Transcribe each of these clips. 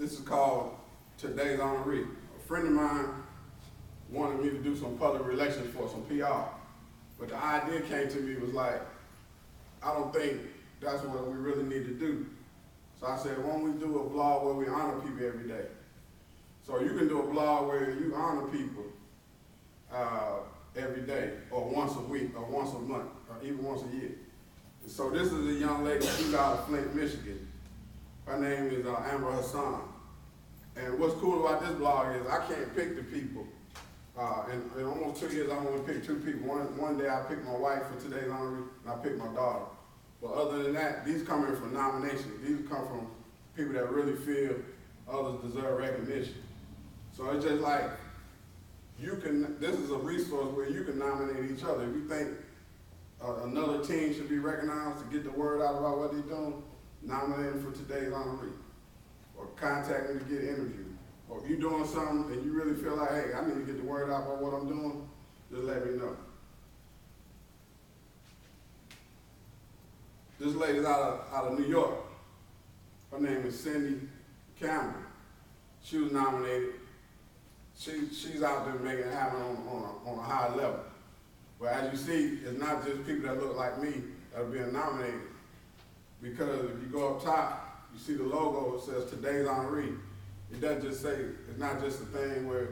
This is called Today's Honoree. A friend of mine wanted me to do some public relations for some PR. But the idea came to me was like, I don't think that's what we really need to do. So I said, why don't we do a blog where we honor people every day? So you can do a blog where you honor people every day, or once a week, or once a month, or even once a year. So this is a young lady, she's out of Flint, Michigan. Her name is Amber Hassan. And what's cool about this blog is I can't pick the people. In almost 2 years, I only picked 2 people. One day I picked my wife for today's honoree, and I picked my daughter. But other than that, these come in from nominations. These come from people that really feel others deserve recognition. So it's just like, this is a resource where you can nominate each other. If you think another team should be recognized to get the word out about what they're doing, nominate them for today's honoree. Or contact me to get interviewed. Or if you're doing something and you really feel like, hey, I need to get the word out about what I'm doing, just let me know. This lady's out of New York. Her name is Cindy Campbell. She was nominated. She's out there making it happen on a high level. But as you see, it's not just people that look like me that are being nominated. Because if you go up top, you see the logo, it says Today's Honoree. It doesn't just say, it's not just a thing where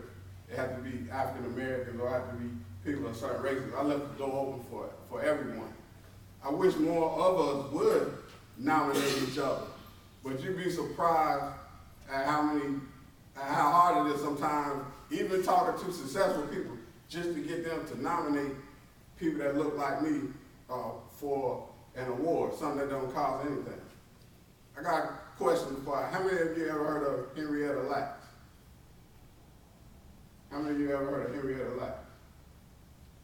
it has to be African Americans or have to be people of certain races. I left the door open for everyone. I wish more of us would nominate each other. But you'd be surprised at how hard it is sometimes, even talking to successful people, just to get them to nominate people that look like me for an award, something that don't cost anything. I got a question for you. How many of you ever heard of Henrietta Lacks? How many of you ever heard of Henrietta Lacks?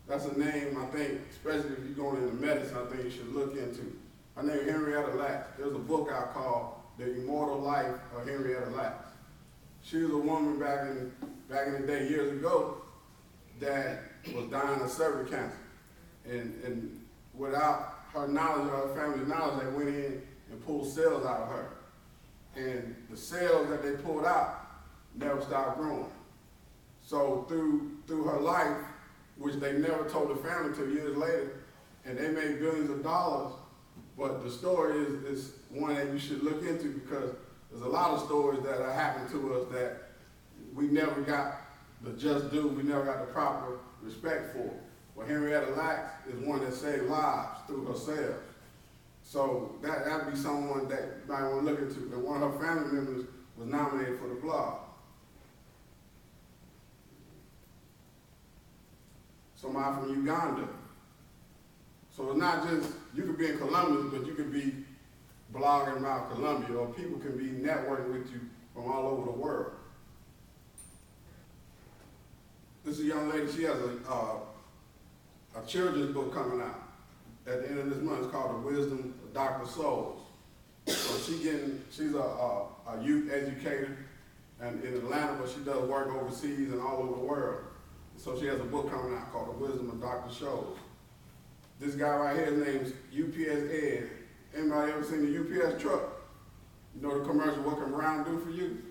That's a name, I think, especially if you're going into medicine, I think you should look into. Her name is Henrietta Lacks. There's a book out called The Immortal Life of Henrietta Lacks. She was a woman back in the day, years ago, that was dying of cervical cancer. And without her knowledge or her family's knowledge, they went in and pulled cells out of her. And the cells that they pulled out never stopped growing. So through her life, which they never told the family until years later, and they made billions of dollars, but the story is one that you should look into, because there's a lot of stories that are happening to us that we never got the just due, we never got the proper respect for. Well, Henrietta Lacks is one that saved lives through her cells. So that'd be someone that you might want to look into. And one of her family members was nominated for the blog. Somebody from Uganda. So it's not just, you could be in Columbus, but you could be blogging about Colombia, or people can be networking with you from all over the world. This is a young lady, she has a children's book coming out at the end of this month. It's called The Wisdom of Dr. Souls. So she's a youth educator and in Atlanta, but she does work overseas and all over the world. So she has a book coming out called The Wisdom of Dr. Souls. This guy right here, his name's UPS Ed. Anybody ever seen the UPS truck? You know the commercial, what can Brown do for you?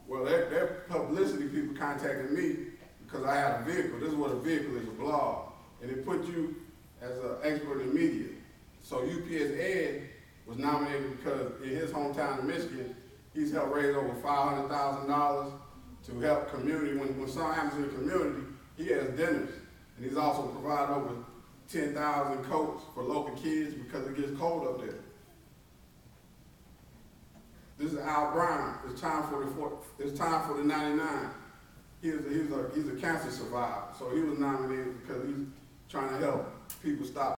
Well, their publicity people contacted me because I had a vehicle. This is what a vehicle is, a blog. And it put you as an expert in media. So UPS Ed was nominated because in his hometown in Michigan, he's helped raise over $500,000 to help community. When something happens in the community, he has dinners. And he's also provided over 10,000 coats for local kids because it gets cold up there. This is Al Brown. It's time for the 99. He's a cancer survivor, so he was nominated because he's trying to help people stop